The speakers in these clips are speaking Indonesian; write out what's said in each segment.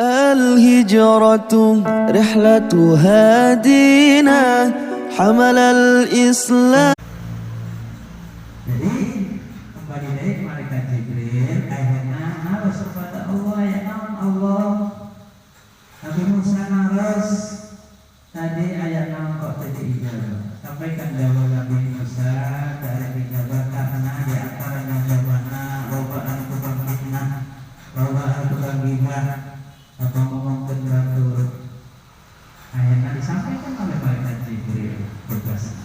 الهجرة رحلة هادينا حمل الإسلام. Jadi kembali dari malaikat Jibril akhirnya harus kepada Allah ya Allah. Nabi Musa harus tadi ayat 6 kok tadi ijabah. Sampaikan jawab Nabi Musa dari ijabah karena di antaranya jawabana robbana tukang fitnah, robbana tukang gibah atau ngomong kendratur. Akhirnya disampaikan oleh malaikat Jibril tugas.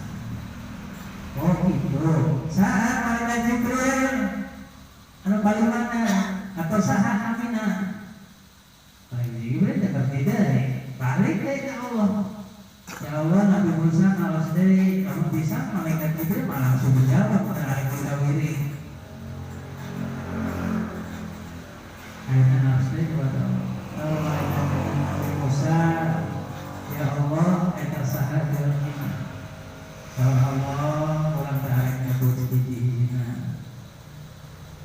Oh gitu. Saat malaikat Jibril anu paling mana atau sahat Aminah. Malaikat Jibril tetap tidak balik ke Allah. Ya Allah Nabi Musa malas dari kamu bisa malaikat Jibril malah langsung menjawab pada kita wiri. Akhirnya harus dari kepada Allah. Nabi Musa, ya Allah kita sahat dalam iman. Ya Allah orang tarik nyebut hijina.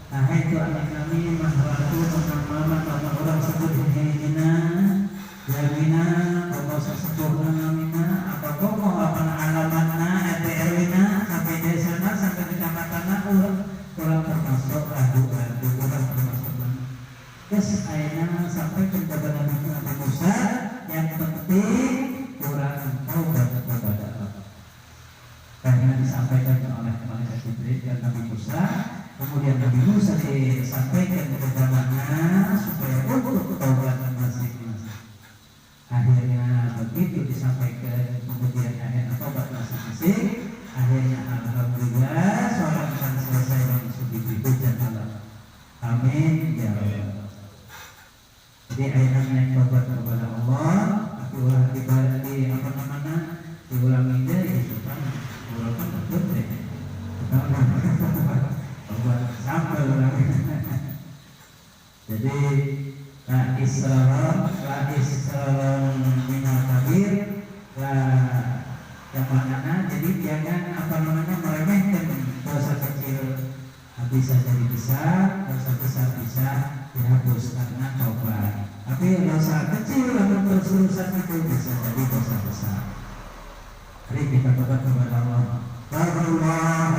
Nah itu anak kami mahratu nama orang sebut hijina. Jamina kalau sesepuh namina apa komo apa alamatna RT/RW-na sampai desana sampai kecamatanna kurang termasuk ragu-ragu kurang termasuk. Yes, akhirnya sampai kepada Nabi Musa yang penting kurang taubat kepada Allah. Karena disampaikan oleh malaikat Jibril dan Nabi Musa, kemudian Nabi Musa disampaikan kepada mana supaya untuk taubat masing-masing. Akhirnya begitu disampaikan, kemudian akhirnya taubat masing-masing. Akhirnya alhamdulillah seorang akan selesai dan sudah hujan Allah. Amin ya Allah. Jadi akhirnya taubat kepada Allah. Aku ulang di apa namanya diulangi deh itu kan ulangan betul deh. Taubat sampai ulangi. Jadi la israr minal kabir yang mana jadi jangan apa namanya meremehkan dosa kecil, bisa jadi besar, dosa besar bisa dihapus karena taubat. Tapi dosa kecil atau terus-terusan itu bisa jadi dosa besar. Mari kita tobat kepada Allah. Alhamdulillah.